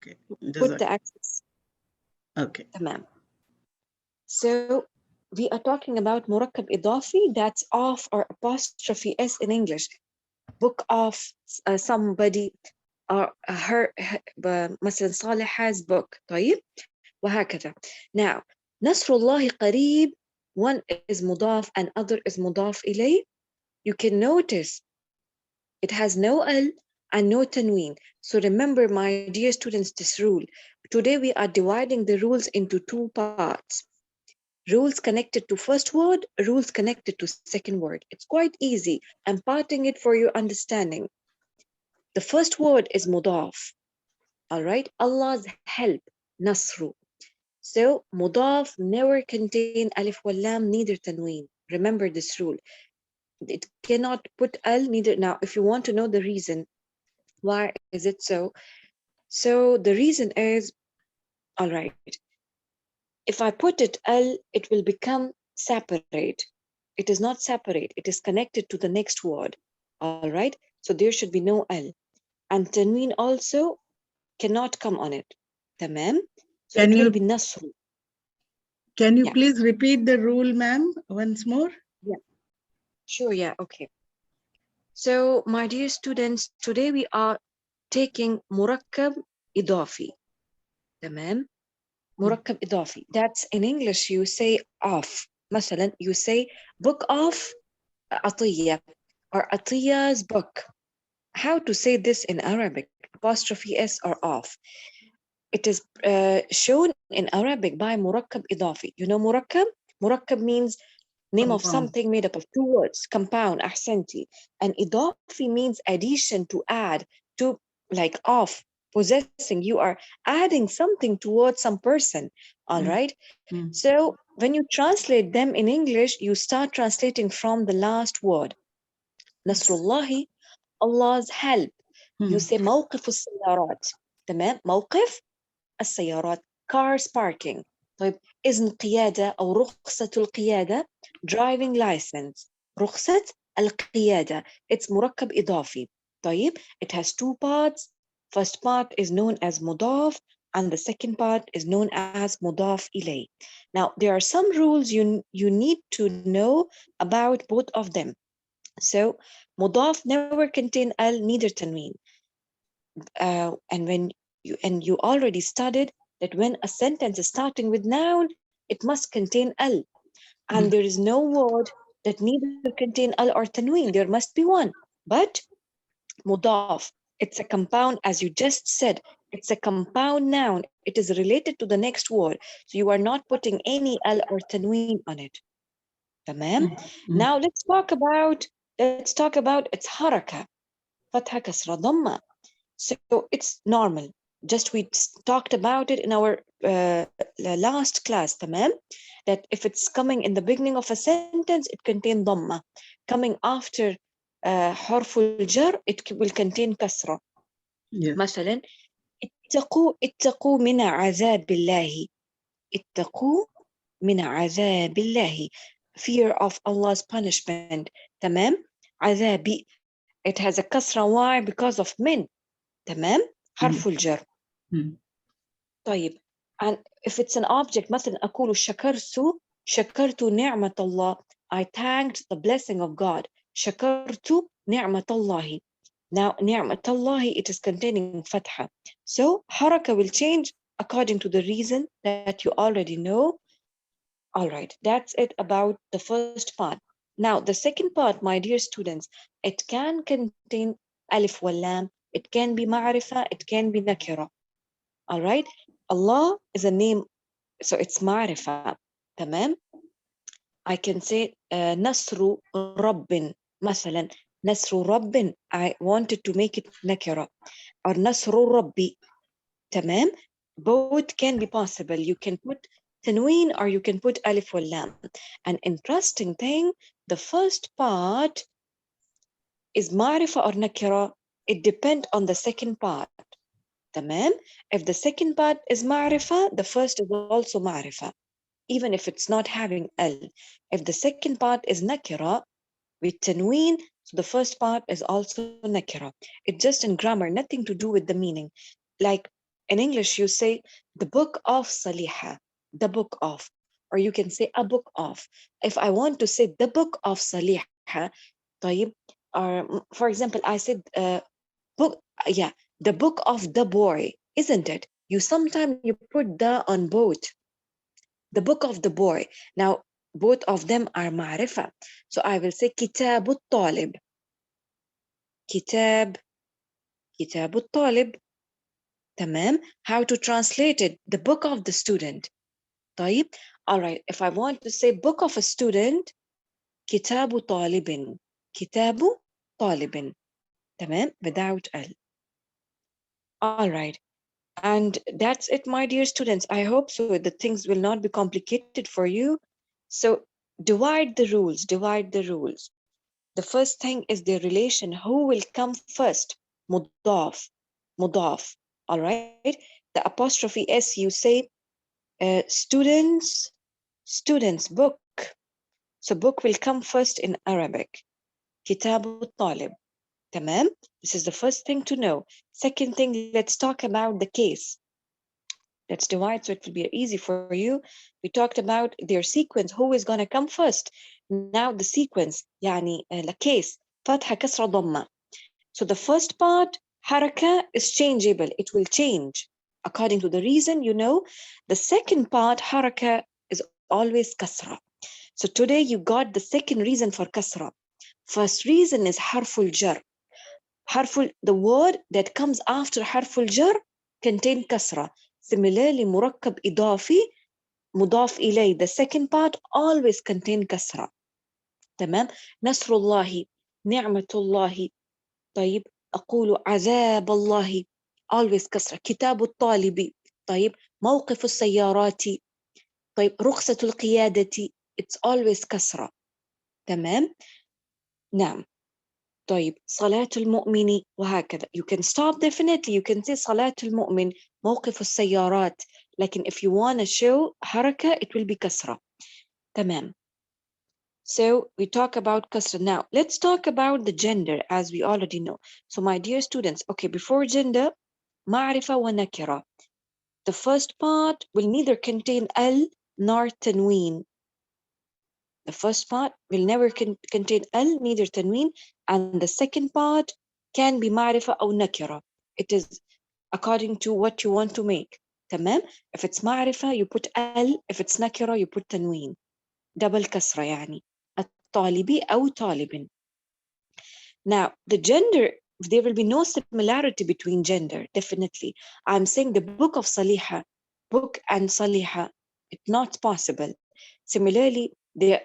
Okay. put the accents. Okay. تمام. So we are talking about مركب إضافي, that's off or apostrophe s in English. Book off, somebody or her مثلا صالح has book. طيب وهكذا. Now نصر الله قريب, one is مضاف and other is مضاف إليه. You can notice it has no al and no tanween. So remember, my dear students, this rule. Today we are dividing the rules into two parts. Rules connected to first word, rules connected to second word. It's quite easy. I'm parting it for your understanding. The first word is mudaf. All right? Allah's help, nasru. So mudaf never contain alif wal lam, neither tanween. Remember this rule. It cannot put al neither. Now, if you want to know the reason, why is it so? So the reason is, all right, if I put it al, it will become separate. It is not separate. It is connected to the next word. All right. So there should be no al. And tanween also cannot come on it. Tamam. So Can it will you be nasru. Can you Yeah. please repeat the rule, ma'am, once more? Yeah. Sure. Yeah. Okay. So my dear students, today we are taking مركب إضافي. تمام. مركب إضافي. That's in English you say off. مثلا you say book off عطية or عطية book. How to say this in Arabic? Apostrophe S or off. It is shown in Arabic by مركب إضافي. You know مركب? مركب means name of something made up of two words, compound, أحسنتي. And إضافي means addition, to add, to like off, possessing. You are adding something towards some person, all right? So when you translate them in English, you start translating from the last word. Nasrullahi, Allah's help. You say موقف السيارات. تمام؟ موقف السيارات, cars parking. طيب إذن قيادة أو رخصة القيادة, driving license. رخصة القيادة, it's مركب إضافي. طيب, it has two parts. First part is known as مضاف and the second part is known as مضاف إليه. Now, there are some rules you need to know about both of them. So, مضاف never contain al, neither tanween. And when you already studied that when a sentence is starting with noun, it must contain al. And there is no word that neither contain al or tanween. There must be one. But mudaf, it's a compound, as you just said, it's a compound noun. It is related to the next word. So you are not putting any al or tanween on it. Tamam? Now let's talk about its haraka. Fatha, kasra, dhamma. So it's normal. Just we talked about it in our last class, tamam? That if it's coming in the beginning of a sentence, it contains dhamma. Coming after harful jar, it will contain kasra. Yes. مثلا اتقوا من عذاب الله. اتقوا من عذاب الله. Fear of Allah's punishment. تمام? عذابي. It has a kasra. Why? Because of min. تمام؟ حرف الجر. طيب. And if it's an object, مثلا أقول شكرت نعمة الله. I thanked the blessing of God. شكرت نعمة الله. Now نعمة الله, it is containing fatha. So haraka will change according to the reason that you already know. All right, that's it about the first part. Now the second part, my dear students, it can contain alif wal lam. It can be ma'rifa, it can be nakira. All right? Allah is a name, so it's ma'rifa. Tamam? I can say Nasru Rabbin. مثلا Nasru Rabbin. I wanted to make it nakira. Or Nasru Rabbi. Tamam? Both can be possible. You can put tanween or you can put alif wal lam. An interesting thing, the first part is ma'rifa or nakira. It depends on the second part. تمام? If the second part is ma'rifa, the first is also ma'rifa, even if it's not having al. If the second part is nakira with tanween, so the first part is also nakira. It's just in grammar, nothing to do with the meaning. Like In English, you say the book of Saliha, the book of, or you can say a book of. If I want to say the book of Saliha, طيب, or for example, I said book, yeah, the book of the boy, isn't it? You sometimes you put the on both. The book of the boy. Now, both of them are ma'rifa. So I will say كتاب الطالب. كتاب الطالب. تمام. How to translate it? The book of the student. طيب. All right. If I want to say book of a student, كتاب طالب. كتاب طالب. تمام. Without L. All right. And that's it, my dear students. I hope so that things will not be complicated for you. So divide the rules, divide the rules. The first thing is the relation. Who will come first? Mudaf, mudaf. All right. The apostrophe S, you say students, students, book. So book will come first in Arabic. Kitab al-Talib. Tamam? This is the first thing to know. Second thing, let's talk about the case. Let's divide so it will be easy for you. We talked about their sequence. Who is going to come first? Now the sequence, يعني the case. فتحة كسرة ضمة. So the first part, حركة, is changeable. It will change according to the reason, you know. The second part, حركة, is always كسرة. So today you got the second reason for كسرة. First reason is حرف الجر. the word that comes after حرف الجر contain كسرة. Similarly, مركب إضافي مضاف إليه, the second part always contain كسرة. تمام. نصر الله, نعمة الله. طيب. أقول عذاب الله, always كسرة. كتاب الطالب. طيب. موقف السيارات. طيب. رخصة القيادة, it's always كسرة. تمام. نعم. طيب. صلاة المؤمن وهكذا. You can stop definitely. You can say صلاة المؤمن, موقف السيارات. لكن if you want to show حركة, it will be كسرة. تمام. So we talk about kasra. Now let's talk about the gender, as we already know. So my dear students, okay, before gender, ma'rifa wa nakira. The first part will neither contain al nor tanween. The first part will never contain al, neither tanween, and the second part can be ma'rifa or nakira. It is according to what you want to make. Tamam? If it's ma'rifa, you put al. If it's nakira, you put tanween. Double kasra يعني. الطالبي أو طالب. Now, the gender, there will be no similarity between gender, definitely. I'm saying the book of Saliha, book and Saliha, it's not possible. Similarly, the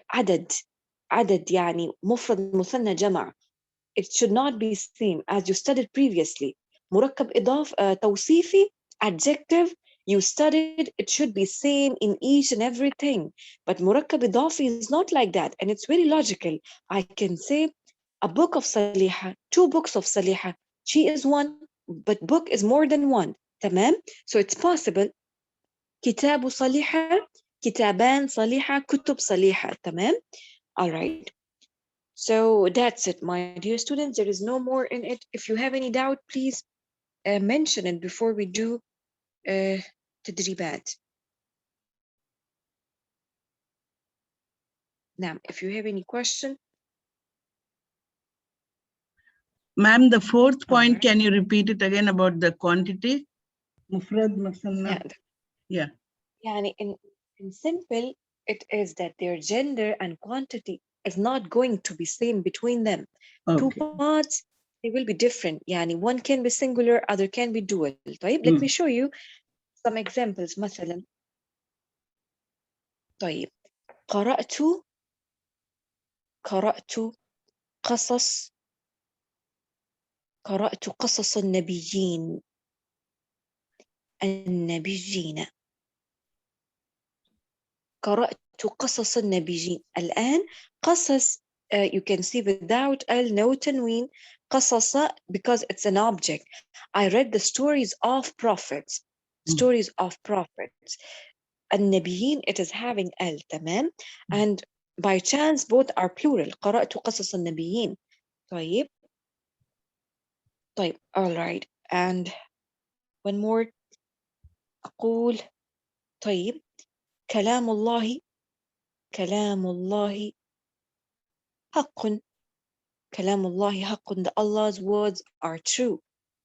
عدد يعني مفرد مثنى جمع. It should not be same as you studied previously. مركب إضافي توصيفي, adjective, you studied, it should be same in each and everything. But مركب إضافي is not like that, and it's very logical. I can say a book of Saliha, 2 books of Saliha. She is one, but book is more than one. تمام? So it's possible. كتاب صليحة, كتابان صليحة, كتب صليحة. تمام? All right. So that's it, my dear students. There is no more in it. If you have any doubt, please mention it before we do تدريبات. Now, if you have any question. Ma'am, the fourth point, can you repeat it again about the quantity? مفرد مثنى. Yeah. يعني in simple, it is that their gender and quantity is not going to be same between them. Okay. 2 parts, they will be different. يعني one can be singular, other can be dual. طيب, let me show you some examples. مثلا طيب قرأت قصص النبيين قرأت قصص النبيين. الآن قصص you can see without al, no tanween. قصص, because it's an object. I read the stories of prophets. Stories of prophets. النبيين, it is having al. تمام? And by chance both are plural. قرأت قصص النبيين. طيب. All right. And one more. أقول طيب كلام الله حق. كلام الله حق. The Allah's words are true.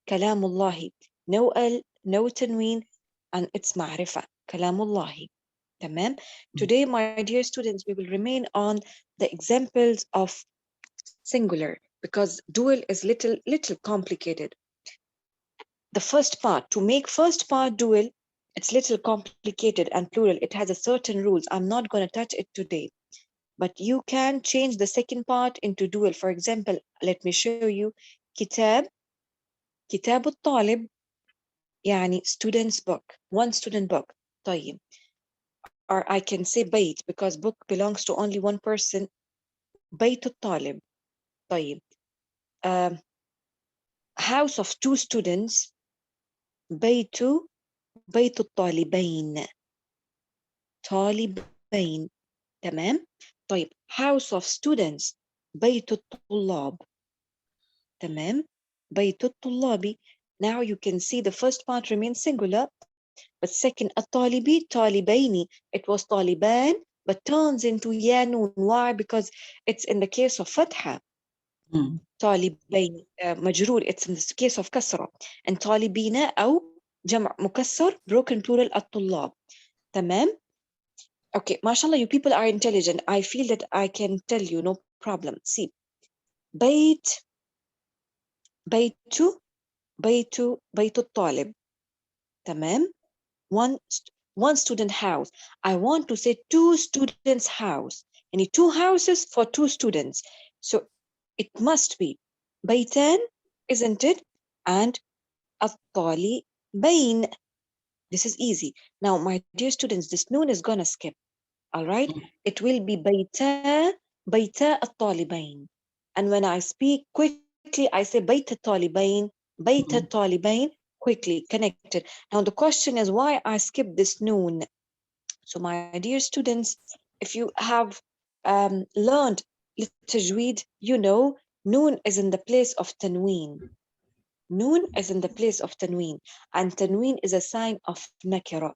كلام الله. No L, no تنوين, and it's معرفة. كلام الله. تمام. Today, my dear students, we will remain on the examples of singular because dual is little complicated. The first part, to make first part dual, it's little complicated and plural. It has a certain rules. I'm not going to touch it today. But you can change the second part into dual. For example, let me show you. كتاب الطالب يعني student's book, one student book. طيب. Or I can say بيت because book belongs to only one person. بيت الطالب. طيب. House of two students. بيت الطالبين. طالبين. تمام. طيب house of students. بيت الطلاب. تمام. بيت الطلاب. Now you can see the first part remains singular, but second الطالبي طالبين. It was طالبان but turns into يا نون. Why? Because it's in the case of فتحة. طالبين مجرور. It's in the case of كسرة. And طالبين أو جمع مكسر broken plural الطلاب. تمام. Okay, mashallah, you people are intelligent. I feel that I can tell you, no problem. See, بيت الطالب. تمام. One student house. I want to say two students house. I need two houses for two students. So it must be بيتان, isn't it? And الطالبين. This is easy. Now, my dear students, this noon is gonna skip. All right? It will be بيتا الطالبين. And when I speak quickly, I say بيت الطالبين, quickly connected. Now the question is why I skip this noon. So my dear students, if you have learned tajweed, you know noon is in the place of tanween. Noon is in the place of tanween, and tanween is a sign of nakira.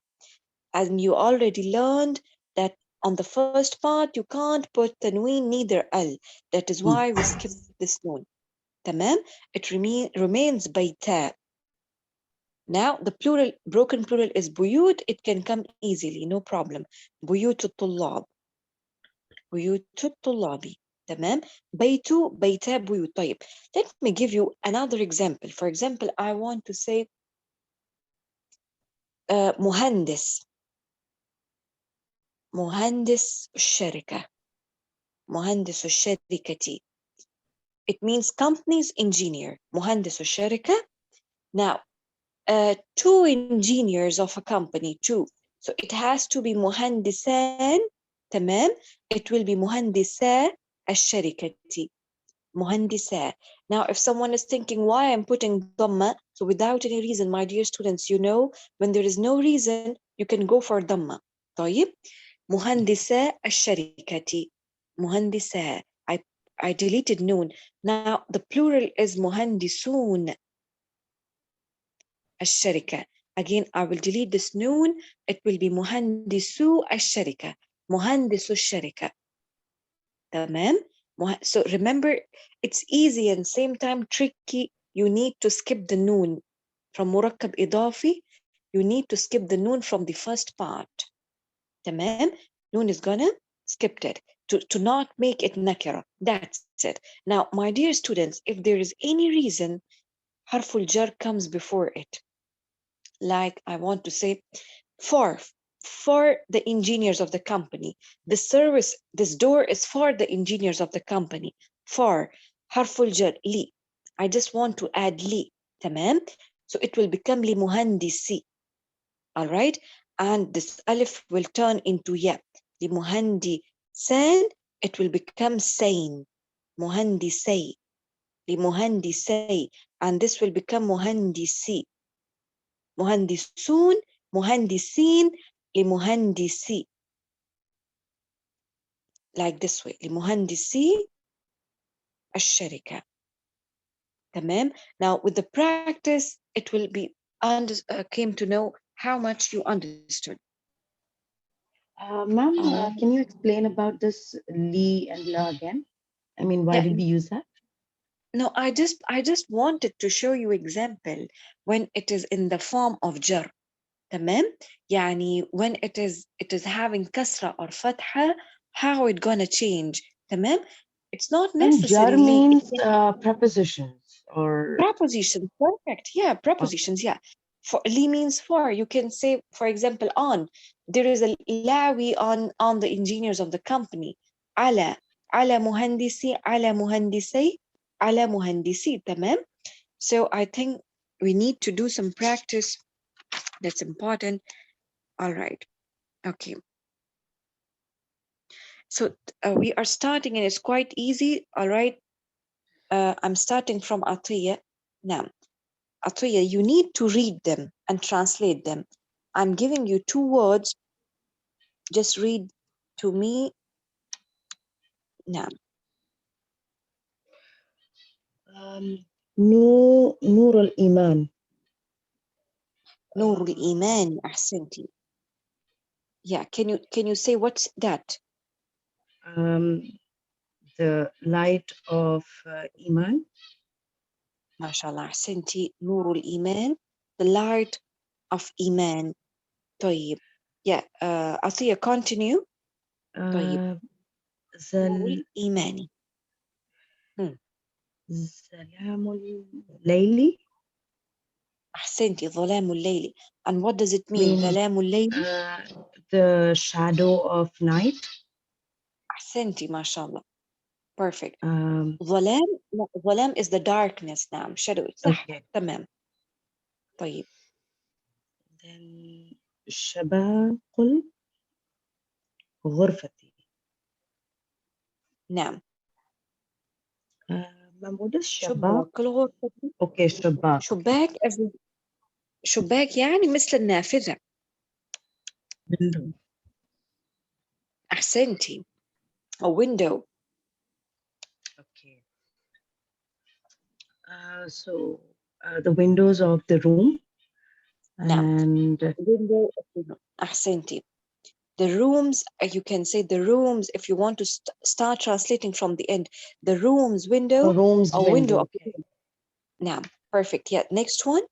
And you already learned that on the first part you can't put tanween neither al. That is why we skip this noon. Tamam? It remains bayta. Now the plural, broken plural is buyut. It can come easily, no problem. Buyut الطلاب. بيوت الطلاب. تمام. بيتا بيوت. طيب. Let me give you another example. For example, I want to say مهندس الشركة. مهندس الشركة. It means company's engineer. مهندس الشركة. Now, two engineers of a company, two. So it has to be مهندسان. تمام. It will be مهندسا الشركة. مهندسة. Now, if someone is thinking why I'm putting dhamma, so without any reason, my dear students, you know, when there is no reason, you can go for dhamma. طيب. مهندسة الشركة. مهندسة. I deleted noon. Now the plural is مهندسون الشركة. Again, I will delete this noon. It will be مهندسو الشركة. مهندس الشركة. تمام. So remember, it's easy and same time tricky. You need to skip the noon from مركب إضافي. You need to skip the noon from the first part. تمام. Noon is gonna skip it to not make it nakira. That's it. Now, my dear students, if there is any reason harful jar comes before it, like I want to say for the engineers of the company, this door is for the engineers of the company. For harful jar li, I just want to add li. Tamam. So it will become li muhandisi. All right. And this alif will turn into ya. Li muhandisan, it will become sain. Muhandisay. Li muhandisay. And this will become muhandisi. Muhandisun, muhandisin, li muhandisi. Like this way. Li muhandisi الشركة. Tamam. Now with the practice, it will be came to know how much you understood. Ma'am, can you explain about this li and la again? I mean, why Yeah, did we use that? no, I just wanted to show you example when it is in the form of jar. تمام؟ يعني when it is having kasra or fatha, how it gonna change. تمام؟ It's not And jar necessarily means prepositions or prepositions. Perfect. Yeah, prepositions. Yeah. For li means for. You can say, for example, on. There is a lawi on the engineers of the company. على مهندسي على مهندسي على مهندسي. تمام? So I think we need to do some practice. That's important. All right. Okay. So we are starting, and it's quite easy. All right. I'm starting from Atiya. Now, Atiya, you need to read them and translate them. I'm giving you 2 words. Just read to me now. نور الإيمان. نور الإيمان. أحسنتي. Yeah, can you say what's that? The light of Iman. MashaAllah. أحسنتي. نور الإيمان. The light of Iman. طيب. Yeah, Atiya, continue. طيب. نور الإيمان. ظلام الليل. أحسنتي. ظلام الليل. And what does it mean? ظلام الليل. The shadow of night. أحسنتي ما شاء الله. Perfect. ظلام is the darkness. نعم. shadow. صح. Okay. تمام. طيب. Then شباك غرفتي. نعم. what is شباك؟ شباك الغرفة. Okay, شباك. شباك يعني مثل النافذة. Window. أحسنتي. A window. Okay. So the windows of the room. نعم. And window of the room. أحسنتي. The rooms, you can say the rooms if you want to start translating from the end. The rooms window. the room's or window of okay. the room. نعم. Perfect. Yeah. Next one.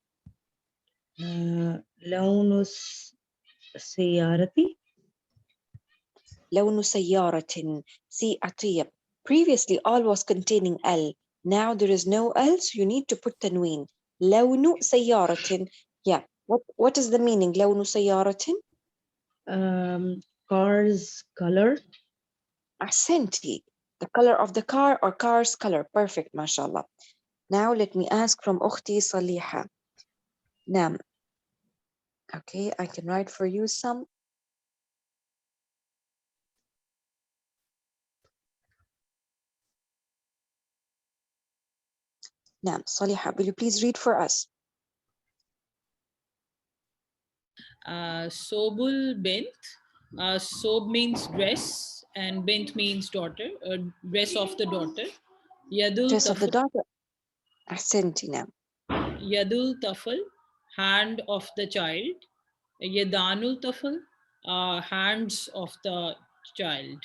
لون سيارتي. لون سيارة. See, Atiya. Previously, all was containing L. Now there is no L, so you need to put tanween. لون سيارة. Yeah. What is the meaning? لون سيارة. Car's color. أحسنتي. The color of the car or car's color. Perfect, mashallah. Now let me ask from أختي صليحة. نعم. Okay, I can write for you some. نعم. صليحة, will you please read for us? Sobul bint. Sob means dress and bint means daughter, dress of the daughter. Yadul Dress of the tafal. daughter. أحسنتي. نعم. Yadul tafal, hand of the child. Yadanul tafal, hands of the child.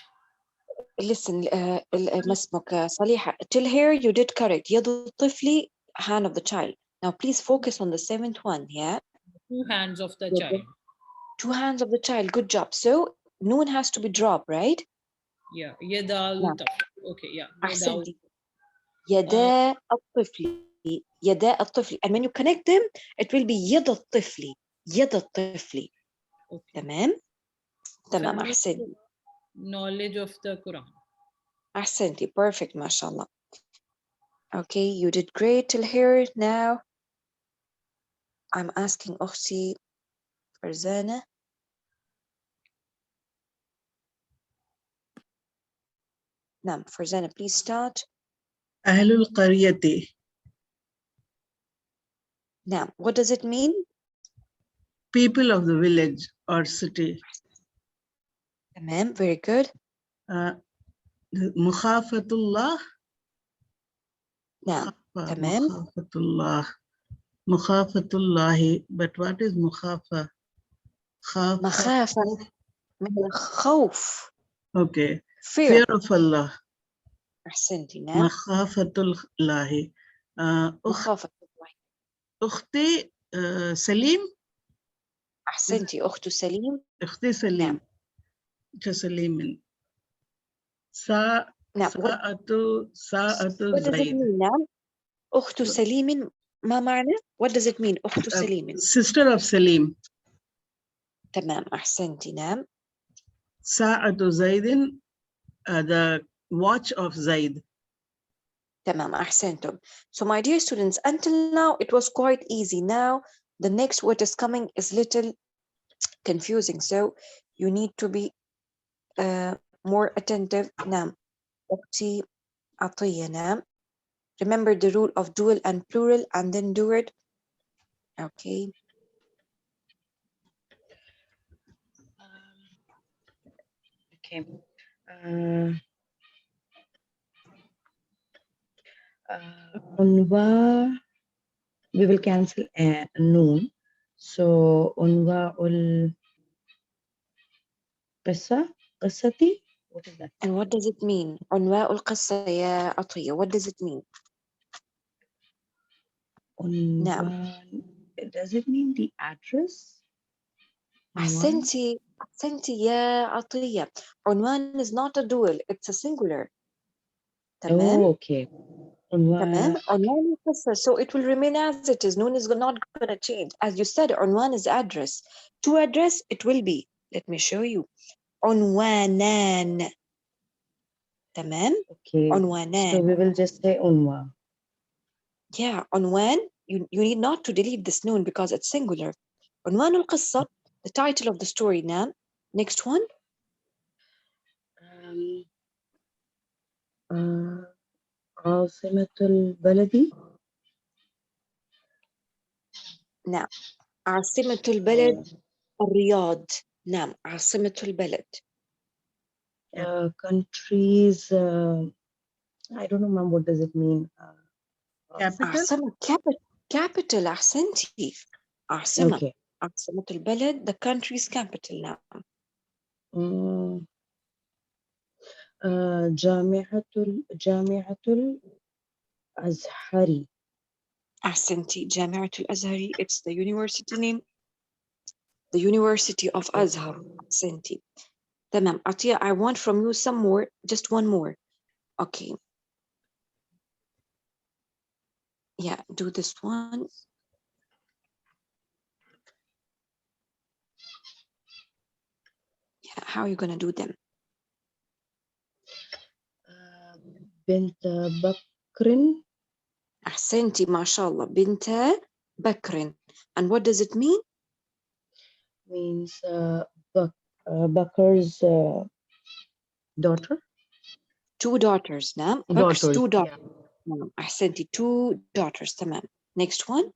Listen, ما اسمك صليحة. Till here you did correct. يد الطفل, hand of the child. Now please focus on the 7th one. Yeah. 2 hands of the child. 2 hands of the child. Good job. So noon has to be dropped, right? Yeah. Yadal tafal. Okay. Yeah. أحسنتي. يدا الطفل. يدا الطفل. And when you connect them, it will be يد الطفل. يد الطفل. Okay. تمام. تمام. أحسنتي. Knowledge of the Quran. أحسنتي. Perfect. MashaAllah. Okay, you did great till here. Now I'm asking أختي فرزانة. نعم. فرزانة, please start. أهل القرية. نعم. What does it mean? People of the village or city. تمام. Very good. مخافتullah. نعم. تمام. مخافتullah. But what is mukhafa? مخافة من الخوف. Okay. Fear. Fear of Allah. أحسنتي نعم. مخافة الله. مخافة الله. أختي سليم. أحسنتي أخت سليم. أختي سليم. نعم. كسليم. نعم. ساعة What does it زيد. mean نعم؟ أخت سليم ما معنى؟ What does it mean أخت سليم؟ Sister of Salim. تمام أحسنتي نعم. ساعة زيد. The watch of Zaid. تمام أحسنتم. So my dear students, until now it was quite easy. Now the next word is coming is little confusing. So you need to be more attentive. نعم. أختي عطية نعم. Remember the rule of dual and plural and then do it. Okay. Okay. Unwa, we will cancel a noon. So unwa ul qissa, qissati. What is that? And what does it mean? عنواء القصة يا عطية. What does it mean? Unwan, does it mean the address? أحسنتي يا عطية. عنوان is not a dual, it's a singular. تمام؟ Oh, okay. تمام. عنوان القصة. So it will remain as it is. Noon is not going to change. As you said, عنوان is address. To address, it will be. Let me show you. عنوانان. تمام؟ Okay. عنوانان. So we will just say unwa. Yeah, عنوان. You need not to delete this noon because it's singular. عنوان القصة, the title of the story. نعم. Next one. عاصمة البلد. نعم. عاصمة البلد الرياض. نعم. عاصمة البلد. Countries. I don't know, ma'am. What does it mean? Capital. عاصمة capital. أحسنتي. عاصمة. Okay. عاصمة البلد the country's capital. نعم. جامعة الأزهري. أحسنتي. جامعة الأزهري. It's the university name. The University of Azhar. أحسنتي. تمام. عطية, I want from you some more. Just one more. Okay. Yeah, do this one. Yeah, how are you going to do them? بنت بكر. أحسنتي ما شاء الله. بنت بكر. And what does it mean? Means Bakr's daughter. Two daughters. نعم. Bakr's two daughters. نعم. أحسنتي. Two daughters. تمام. Next one.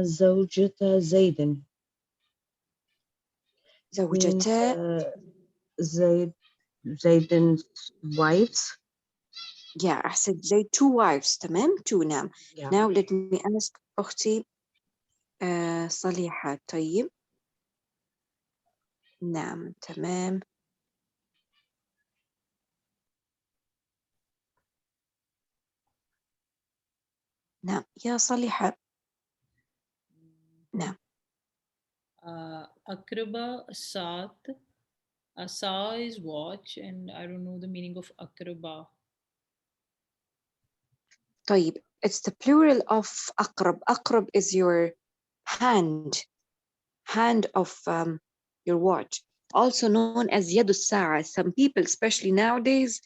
زوجة زيد. زوجة Zaiden's wives. Yeah, أحسنت. زي two wives. تمام. Two. نعم. Yeah. Now let me ask أختي صليحة. طيب. نعم. تمام. نعم يا صليحة. نعم. Akraba, Saat. Sa is watch, and I don't know the meaning of Akraba. طيب, it's the plural of أقرب. أقرب is your hand of your watch, also known as يد الساعة. Some people, especially nowadays,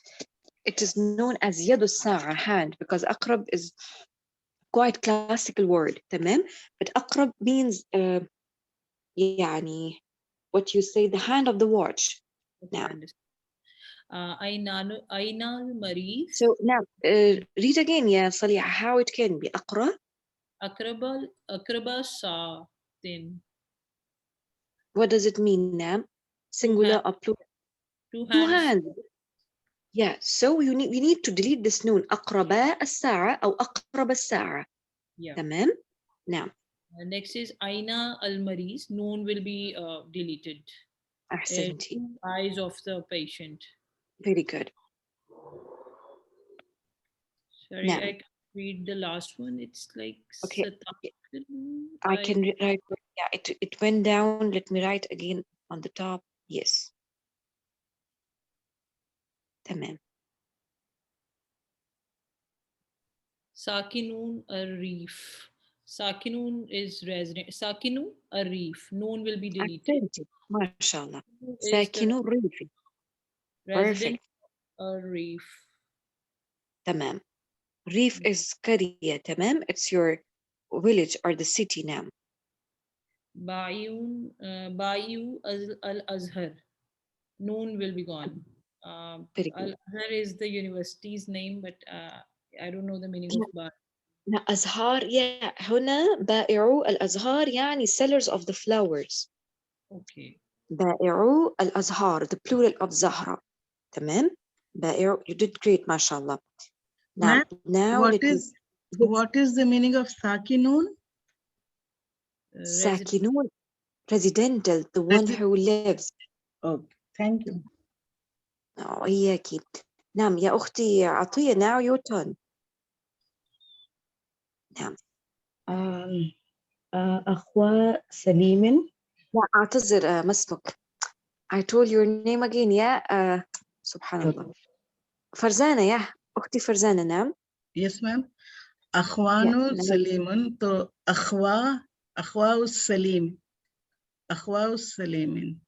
it is known as يد الساعة, hand, because أقرب is quite classical word. تمام. But أقرب means يعني what you say, the hand of the watch. Now. Aina al-Maris. So now, read again, يا صليحة, how it can be. أقرأ. Akraba Saatin. What does it mean now? Singular or plural? Two hands. Yeah, so we need to delete this noon. أقرباء الساعة أو أقرب الساعة. Yeah. تمام. Now, Next is Aina al-Maris. Noon will be deleted. أحسنتي. Eyes of the patient. Very good. Sorry, نعم. I can't read the last one. It's like Okay. Satakun. I can write. Yeah, it went down. Let me write again on the top. Yes. تمام. Sakinun al-Reef. Sakinun is resident. Sakinu al-Reef. Noon will be deleted. أحسنتي. ما شاء الله. Is the ساكنو ريفي. resident Perfect. al-Reef. تمام. Reef is قرية. تمام. It's your village or the city now. Bayun, Bayu al-Azhar. Noon will be gone. Very good. Al-Azhar is the university's name, but I don't know the meaning of Bayu. لا أزهار هنا بائعو الأزهار يعني sellers of the flowers. Okay. بائعو الأزهار, the plural of زهرة. تمام. بائعو, you did great ما شاء الله. Now, what is the meaning of Sakinun? ساكنون, residential, the one who lives. Oh, thank you. إياكي. نعم يا أختي عطية, now your turn. نعم. أخوة سليم. لا أعتذر, ما اسمك. I told your name again يا سبحان الله. فرزانة يا أختي فرزانة. نعم. Yes, ma'am. أخوانو سليمون. تو أخوة السليم. أخوة السليمين.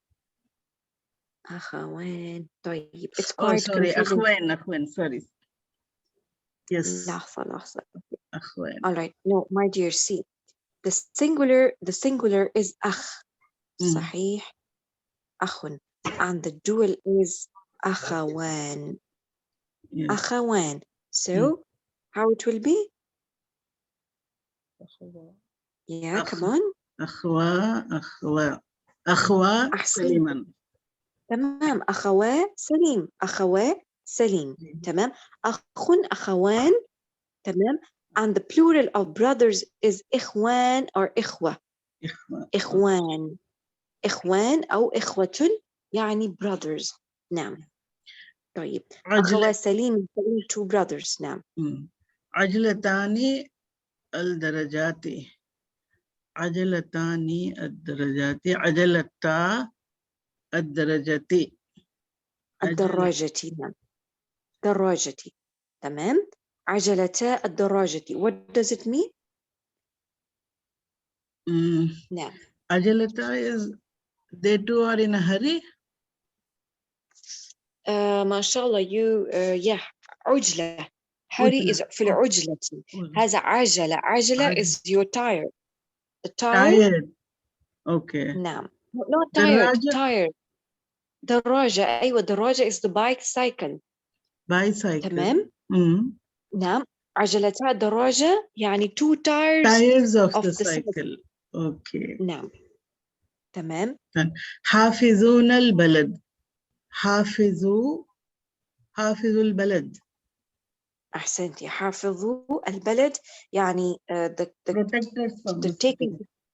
أخوان. طيب. It's Oh, quite sorry. confusing. أخوان. Sorry. Yes. لحظة. أخوان. All right. No, my dear, see. The singular is أخ. صحيح. أخ. And the dual is أخوان. Yes. أخوان. So, how it will be? Yeah, come on. أخوة سليمان. تمام. أخوا سليم. تمام. أخوان. تمام. And the plural of brothers is إخوان or إخوة. إخوان أو إخوة يعني brothers. نعم. طيب. أخوة سليم two brothers. نعم. عجلتان الدرجات. عجلتا الدرجات. الدراجة. نعم. دراجتي. تمام. عجلتا الدراجة. What does it mean? نعم. عجلتا is they two are in a hurry. ما شاء الله. You yeah. عجلة. hurry is في العجلة. هذا عجلة is your tire. The tired. Okay. نعم. Not tired. دراجة. أيوة دراجة is the bicycle. تمام. نعم. عجلتها دراجة يعني two tires of the cycle. Okay. نعم. تمام. حافظون البلد. حافظوا البلد. أحسنتي. حافظوا البلد يعني the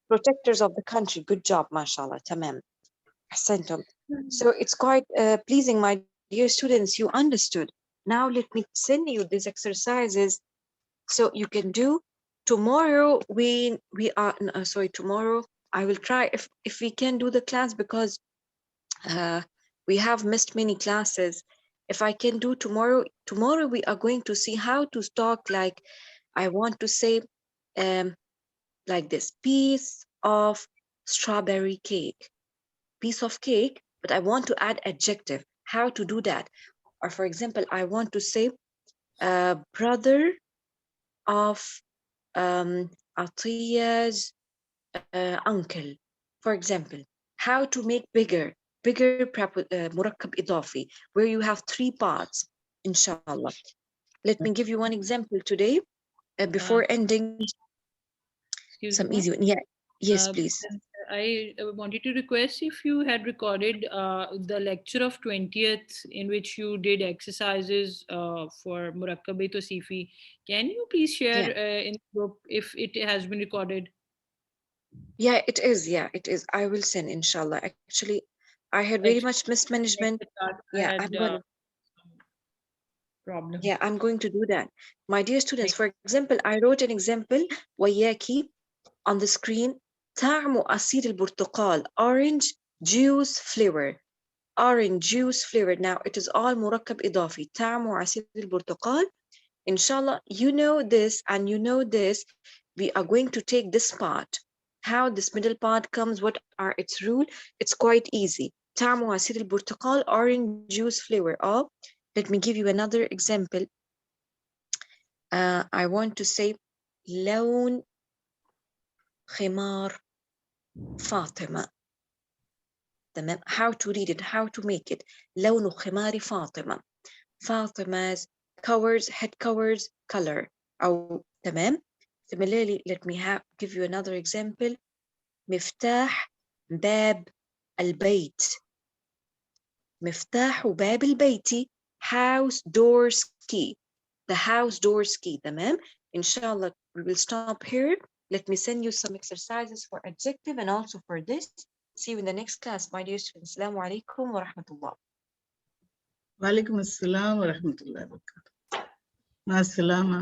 protectors of the country. Good job ما شاء الله. تمام. أحسنتم. So it's quite pleasing, my dear students. You understood. Now let me send you these exercises so you can do. Tomorrow we are sorry. Tomorrow I will try if we can do the class because we have missed many classes. If I can do tomorrow we are going to see how to talk like I want to say like this: piece of strawberry cake. Piece of cake, but I want to add adjective. How to do that? Or for example, I want to say brother of Atiya's uncle. For example, how to make bigger مركب إضافي where you have three parts. Inshallah. Let me give you one example today before ending. Some easy one. Yeah. Yes, please. I wanted to request if you had recorded the lecture of 20th in which you did exercises for Murakkab Tosifi. Can you please share in the group if it has been recorded? Yeah, it is. Yeah, it is. I will send, inshallah. Actually, I had very much mismanagement. Yeah, I'm going to. Problem. Yeah, I'm going to do that. My dear students, for example, I wrote an example وياكي on the screen. طعم عصير البرتقال, orange juice flavor. Orange juice flavor. Now it is all مركب إضافي. طعم عصير البرتقال. Inshallah, you know this and you know this. We are going to take this part. How this middle part comes, what are its rules? It's quite easy. طعم عصير البرتقال, orange juice flavor. Oh, let me give you another example. I want to say لون خمار فاطمة. تمام. How to read it, how to make it. لون خمار فاطمة. Fatima's covers, head covers, color. أو تمام. Similarly, let me give you another example. مفتاح باب البيت. مفتاح باب البيت. House doors key. The house doors key. تمام. Inshallah, we will stop here. Let me send you some exercises for adjective and also for this. See you in the next class, my dear students. Assalamu alaikum wa rahmatullah. Wa alaikum assalam wa rahmatullahi wa barakatuh. Ma salama.